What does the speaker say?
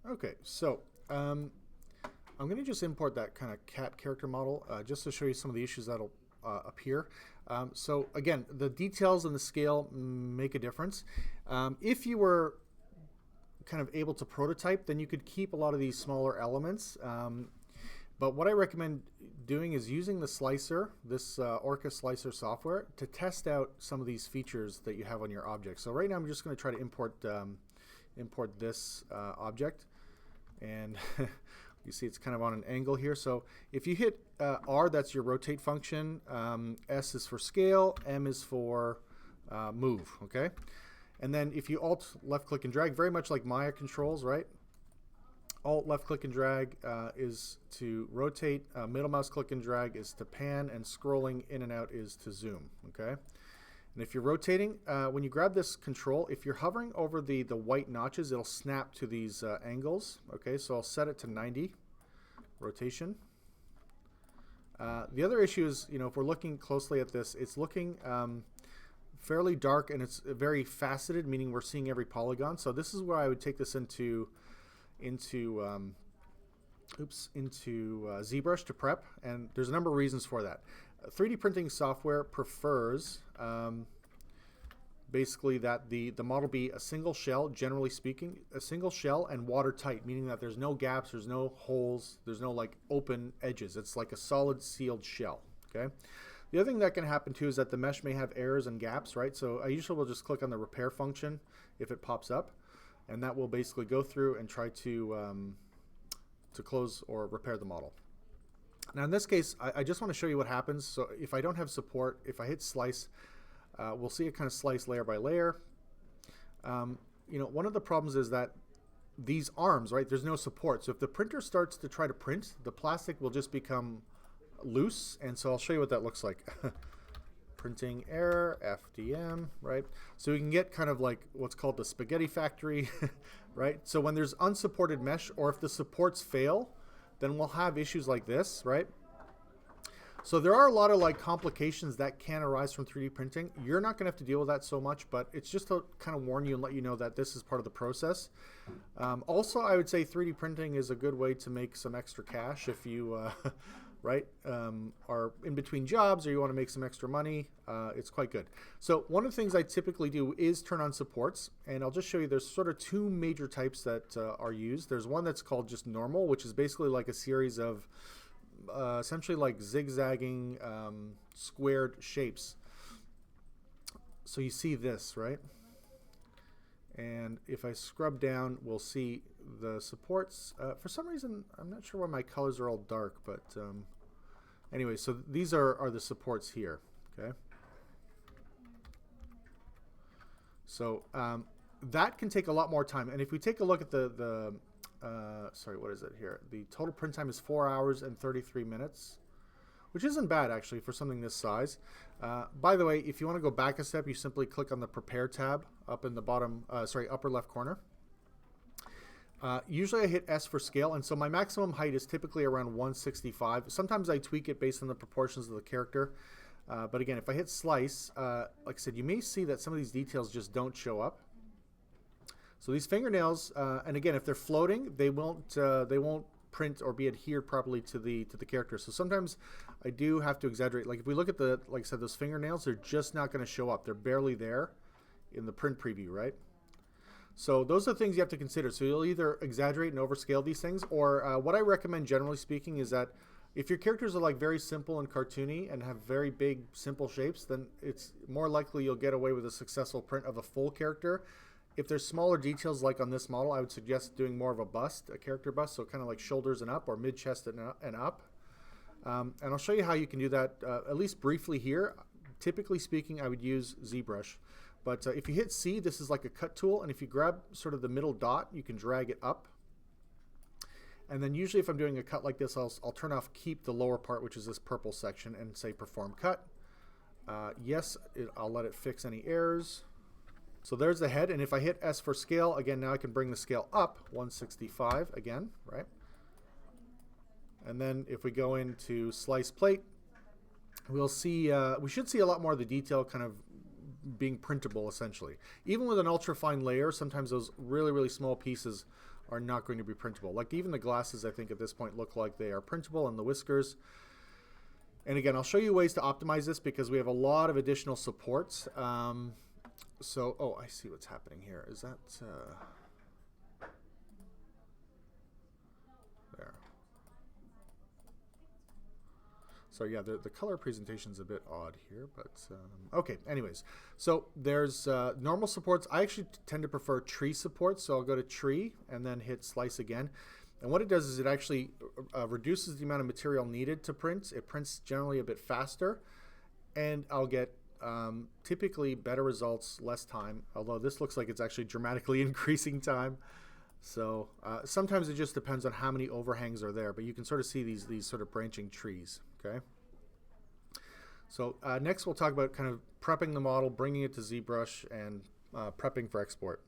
Okay, so I'm going to just import that kind of cat character model just to show you some of the issues that'll appear. So again, the details and the scale make a difference. If you were kind of able to prototype, then you could keep a lot of these smaller elements. But what I recommend doing is using the slicer, this Orca slicer software, to test out some of these features that you have on your object. So right now I'm just going to try to import this object, and you see it's kind of on an angle here. So if you hit R, that's your rotate function. S is for scale. M is for move. Okay, and then if you Alt left click and drag, very much like Maya controls, right? Alt left click and drag is to rotate. Middle mouse click and drag is to pan, and scrolling in and out is to zoom. Okay. And if you're rotating, when you grab this control, if you're hovering over the white notches, it'll snap to these angles. Okay, so I'll set it to 90 rotation. The other issue is, if we're looking closely at this, it's looking fairly dark, and it's very faceted, meaning we're seeing every polygon. So this is where I would take this into ZBrush to prep, and there's a number of reasons for that. 3D printing software prefers basically that the model be a single shell, generally speaking, a single shell and watertight, meaning that there's no gaps, there's no holes, there's no like open edges. It's like a solid sealed shell. Okay. The other thing that can happen too is that the mesh may have errors and gaps, right? So I usually will just click on the repair function if it pops up, and that will basically go through and try to close or repair the model. Now in this case, I just want to show you what happens. So if I don't have support, if I hit slice, we'll see it kind of slice layer by layer. One of the problems is that these arms, right, there's no support. So if the printer starts to try to print, the plastic will just become loose. And so I'll show you what that looks like. Printing error, FDM, right? So we can get kind of like what's called the spaghetti factory, right? So when there's unsupported mesh, or if the supports fail, then we'll have issues like this, right? So there are a lot of like complications that can arise from 3D printing. You're not going to have to deal with that so much, but it's just to kind of warn you and let you know that this is part of the process. Also, I would say 3D printing is a good way to make some extra cash if you are in between jobs or you want to make some extra money. It's quite good. So one of the things I typically do is turn on supports, and I'll just show you there's sort of two major types that are used. There's one that's called just normal, which is basically like a series of essentially like zigzagging squared shapes. So you see this, right? And if I scrub down, we'll see the supports. For some reason, I'm not sure why my colors are all dark, but anyway, so these are the supports here, okay? So that can take a lot more time. And if we take a look at sorry, what is it here? The total print time is 4 hours and 33 minutes, which isn't bad actually for something this size. By the way, if you want to go back a step, you simply click on the Prepare tab up in the bottom, upper left corner. Usually I hit S for scale, and so my maximum height is typically around 165. Sometimes I tweak it based on the proportions of the character. But again, if I hit slice, like I said, you may see that some of these details just don't show up. So these fingernails, and again, if they're floating, they won't print or be adhered properly to the character. So sometimes I do have to exaggerate. Like if we look at like I said, those fingernails, they're just not going to show up. They're barely there in the print preview, right? So those are the things you have to consider. So you'll either exaggerate and overscale these things, or what I recommend generally speaking is that if your characters are like very simple and cartoony and have very big, simple shapes, then it's more likely you'll get away with a successful print of a full character. If there's smaller details like on this model, I would suggest doing more of a bust, a character bust, so kind of like shoulders and up, or mid-chest and up. And I'll show you how you can do that, at least briefly here. Typically speaking, I would use ZBrush. But if you hit C, this is like a cut tool, and if you grab sort of the middle dot, you can drag it up. And then usually if I'm doing a cut like this, I'll turn off keep the lower part, which is this purple section, and say perform cut. Yes, I'll let it fix any errors. So there's the head, and if I hit S for scale, again, now I can bring the scale up 165 again, right? And then if we go into slice plate, we'll see, we should see a lot more of the detail kind of being printable essentially. Even with an ultra fine layer, sometimes those really, really small pieces are not going to be printable. Like even the glasses, I think at this point look like they are printable, and the whiskers. And again, I'll show you ways to optimize this because we have a lot of additional supports. Oh, I see what's happening here. Is that there? So yeah, the color presentation is a bit odd here, but okay. Anyways, so there's normal supports. I actually tend to prefer tree supports, so I'll go to tree and then hit slice again. And what it does is it actually reduces the amount of material needed to print. It prints generally a bit faster, and I'll get typically better results, less time, although this looks like it's actually dramatically increasing time. So sometimes it just depends on how many overhangs are there, but you can sort of see these sort of branching trees, okay? So next we'll talk about kind of prepping the model, bringing it to ZBrush, and prepping for export.